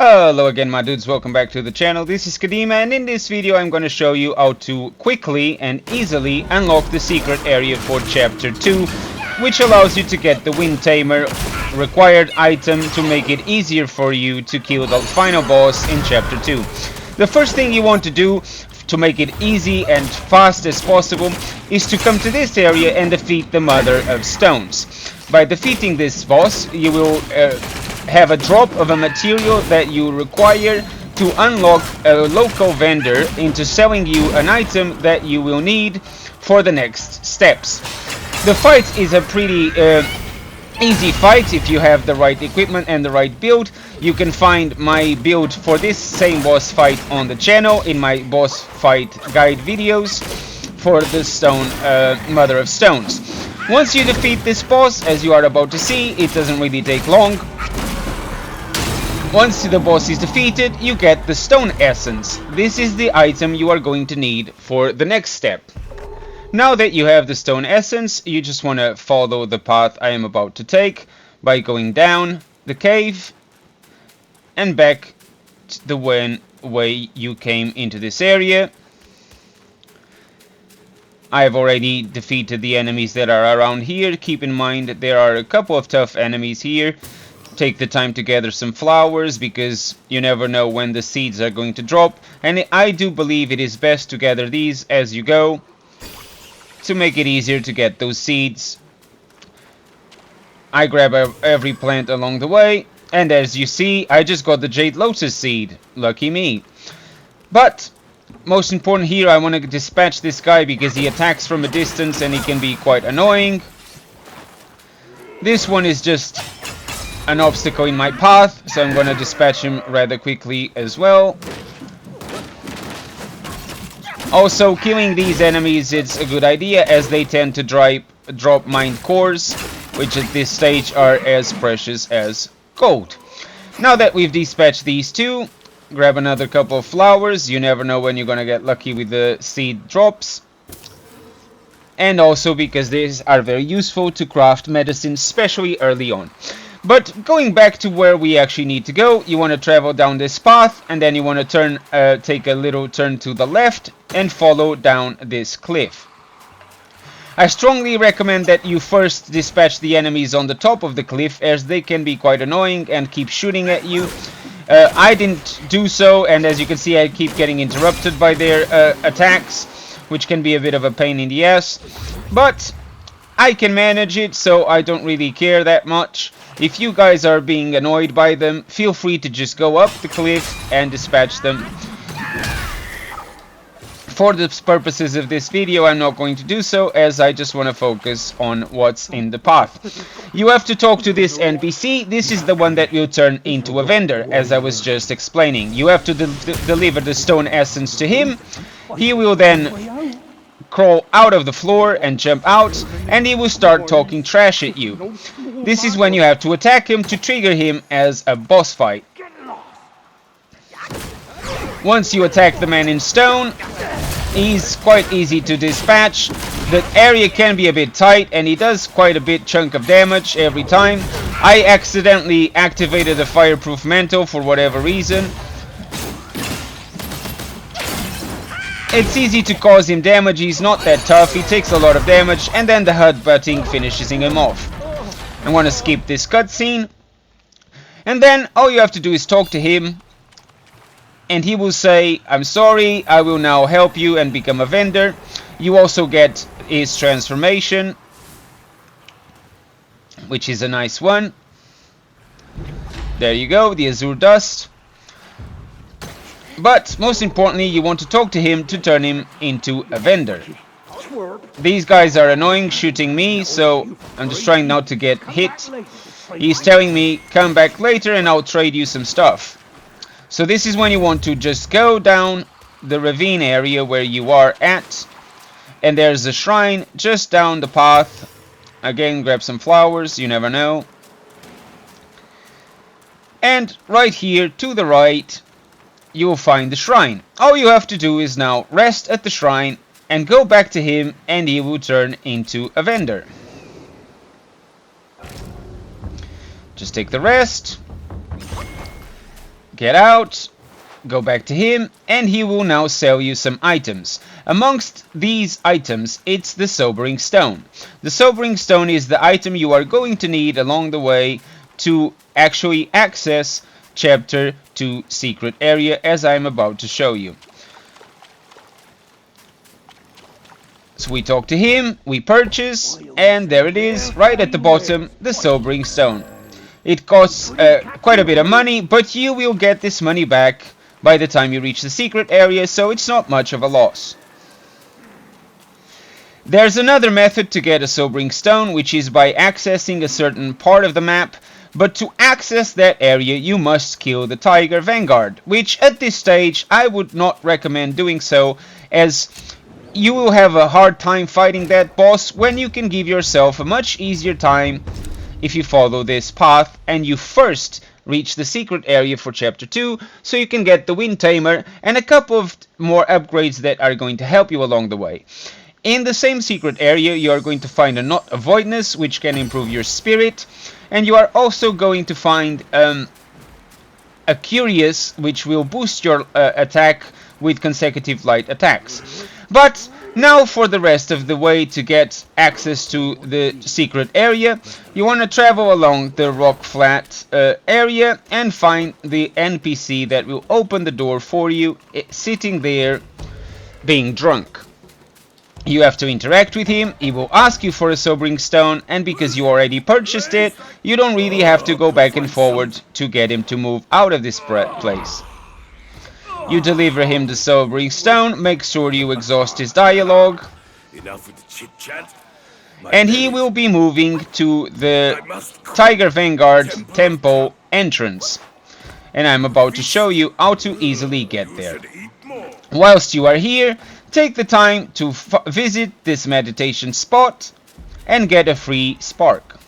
Hello again my dudes, welcome back to the channel. This is Kadima, and in this video I'm going to show you how to quickly and easily unlock the secret area for chapter 2, which allows you to get the Wind Tamer required item to make it easier for you to kill the final boss in chapter 2. The first thing you want to do to make it easy and fast as possible is to come to this area and defeat the Mother of Stones. By defeating this boss you will have a drop of a material that you require to unlock a local vendor into selling you an item that you will need for the next steps. The fight is a pretty easy fight if you have the right equipment and the right build. You can find my build for this same boss fight on the channel in my boss fight guide videos for the Mother of Stones. Once you defeat this boss, as you are about to see, it doesn't really take long. Once the boss is defeated, you get the Stone Essence. This is the item you are going to need for the next step. Now that you have the Stone Essence, you just want to follow the path I am about to take by going down the cave and back the way you came into this area. I have already defeated the enemies that are around here. Keep in mind that there are a couple of tough enemies here. Take the time to gather some flowers because you never know when the seeds are going to drop, and I do believe it is best to gather these as you go to make it easier to get those seeds. I grab every plant along the way, and as you see I just got the Jade Lotus seed. Lucky me. But most important here, I want to dispatch this guy because he attacks from a distance and he can be quite annoying. This one is just an obstacle in my path, so I'm gonna dispatch him rather quickly as well. Also, killing these enemies is a good idea as they tend to drop mind cores, which at this stage are as precious as gold. Now that we've dispatched these two, grab another couple of flowers. You never know when you're gonna get lucky with the seed drops. And also because these are very useful to craft medicine, especially early on. But going back to where we actually need to go, you want to travel down this path, and then you want to take a little turn to the left and follow down this cliff. I strongly recommend that you first dispatch the enemies on the top of the cliff, as they can be quite annoying and keep shooting at you. I didn't do so, and as you can see I keep getting interrupted by their attacks, which can be a bit of a pain in the ass. But I can manage it, so I don't really care that much. If you guys are being annoyed by them, feel free to just go up the cliff and dispatch them. For the purposes of this video, I'm not going to do so, as I just want to focus on what's in the path. You have to talk to this NPC. This is the one that will turn into a vendor, as I was just explaining. You have to deliver the Stone Essence to him. He will then crawl out of the floor and jump out, and he will start talking trash at you. This is when you have to attack him to trigger him as a boss fight. Once you attack the man in stone, he's quite easy to dispatch. The area can be a bit tight and he does quite a bit chunk of damage every time. I accidentally activated a fireproof mantle for whatever reason. It's easy to cause him damage, he's not that tough, he takes a lot of damage, and then the headbutting finishes him off. I want to skip this cutscene, and then all you have to do is talk to him, and he will say, "I'm sorry, I will now help you," and become a vendor. You also get his transformation, which is a nice one. There you go, the Azure Dust. But most importantly, you want to talk to him to turn him into a vendor. These guys are annoying, shooting me, so I'm just trying not to get hit. He's telling me, "Come back later and I'll trade you some stuff." So this is when you want to just go down the ravine area where you are at, and there's a shrine just down the path. Again, grab some flowers, you never know. And right here to the right, you will find the shrine. All you have to do is now rest at the shrine and go back to him, and he will turn into a vendor. Just take the rest, Get out, go back to him, and he will now sell you some items. Amongst these items, it's the Sobering Stone. The Sobering Stone is the item you are going to need along the way to actually access Chapter 2 secret area, as I'm about to show you. So we talk to him, we purchase, and there it is, right at the bottom, the Sobering Stone. It costs quite a bit of money, but you will get this money back by the time you reach the secret area, so it's not much of a loss. There's another method to get a Sobering Stone, which is by accessing a certain part of the map, but to access that area you must kill the Tiger Vanguard, which at this stage I would not recommend doing so, as you will have a hard time fighting that boss when you can give yourself a much easier time if you follow this path and you first reach the secret area for Chapter 2, so you can get the Wind Tamer and a couple of more upgrades that are going to help you along the way. In the same secret area you are going to find a Knot of Voidness, which can improve your spirit, and you are also going to find a Curious, which will boost your attack with consecutive light attacks. But now for the rest of the way to get access to the secret area, you want to travel along the rock flat area and find the NPC that will open the door for you, sitting there being drunk. You have to interact with him, he will ask you for a Sobering Stone, and because you already purchased it, you don't really have to go back and forward to get him to move out of this place. You deliver him the Sobering Stone, make sure you exhaust his dialogue, and he will be moving to the Tiger Vanguard Temple entrance. And I'm about to show you how to easily get there. Whilst you are here, take the time to visit this meditation spot and get a free spark.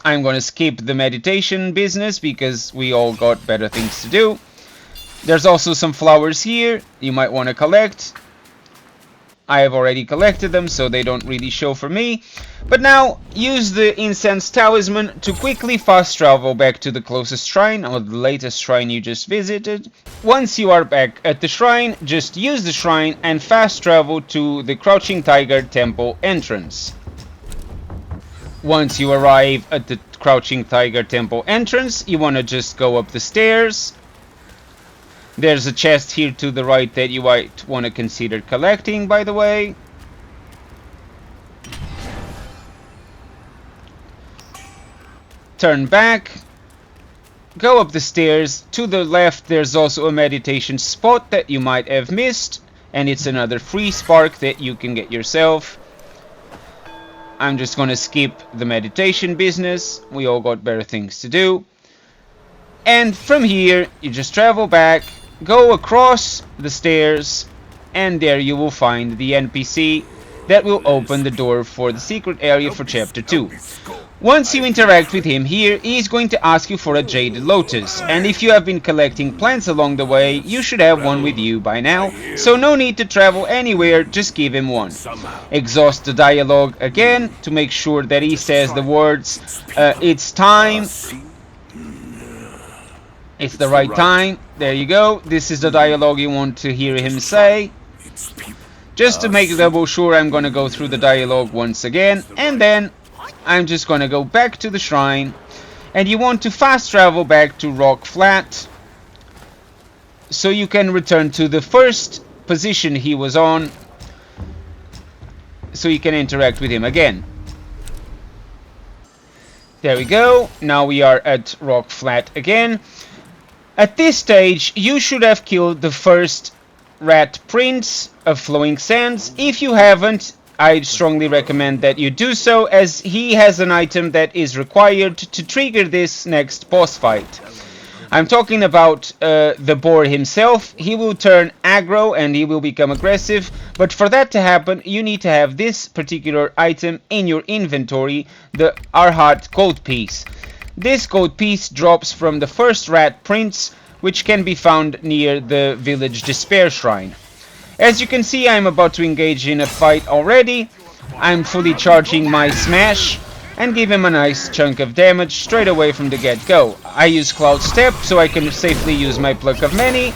I'm going to skip the meditation business because we all got better things to do. There's also some flowers here you might want to collect. I have already collected them, so they don't really show for me. But now, use the Incense Talisman to quickly fast travel back to the closest shrine, or the latest shrine you just visited. Once you are back at the shrine, just use the shrine and fast travel to the Crouching Tiger Temple entrance. Once you arrive at the Crouching Tiger Temple entrance, you want to just go up the stairs. There's a chest here to the right that you might want to consider collecting, by the way. Turn back. Go up the stairs. To the left there's also a meditation spot that you might have missed, and it's another free spark that you can get yourself. I'm just gonna skip the meditation business. We all got better things to do. And from here you just travel back, go across the stairs, and there you will find the NPC that will open the door for the secret area for Chapter 2. Once you interact with him here, he is going to ask you for a Jade Lotus, and if you have been collecting plants along the way, you should have one with you by now, so no need to travel anywhere, just give him one. Exhaust the dialogue again to make sure that he says the words, it's time. It's the right time. There you go. This is the dialogue you want to hear him say. Just to make double sure, I'm gonna go through the dialogue once again, and then I'm just gonna go back to the shrine. And you want to fast travel back to Rock Flat, so you can return to the first position he was on, so you can interact with him again. There we go. Now we are at Rock Flat again. At this stage, you should have killed the first Rat Prince of Flowing Sands. If you haven't, I strongly recommend that you do so, as he has an item that is required to trigger this next boss fight. I'm talking about the boar himself. He will turn aggro and he will become aggressive, but for that to happen, you need to have this particular item in your inventory, the Arhat Gold Piece. This gold piece drops from the first Rat Prince, which can be found near the Village Despair Shrine. As you can see, I'm about to engage in a fight already. I'm fully charging my smash, and give him a nice chunk of damage straight away from the get-go. I use Cloud Step so I can safely use my Pluck of Many.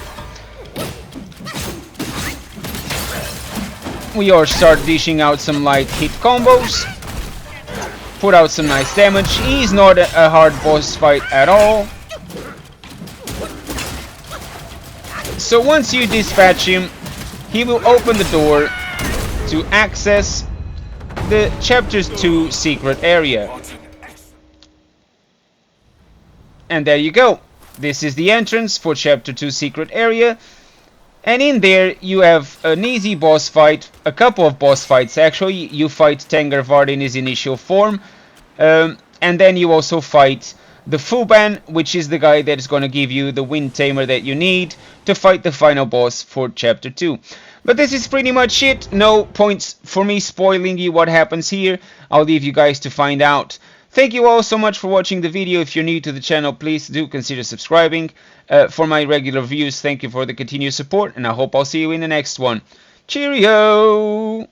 We all start dishing out some light hit combos. Put out some nice damage. He's not a hard boss fight at all. So once you dispatch him, he will open the door to access the Chapter 2 secret area. And there you go. This is the entrance for Chapter 2 secret area. And in there you have an easy boss fight, a couple of boss fights actually. You fight Tengarvard in his initial form, and then you also fight the Fuban, which is the guy that is going to give you the Wind Tamer that you need to fight the final boss for Chapter 2. But this is pretty much it. No points for me spoiling you what happens here. I'll leave you guys to find out. Thank you all so much for watching the video. If you're new to the channel, please do consider subscribing. For my regular views, thank you for the continued support, and I hope I'll see you in the next one. Cheerio!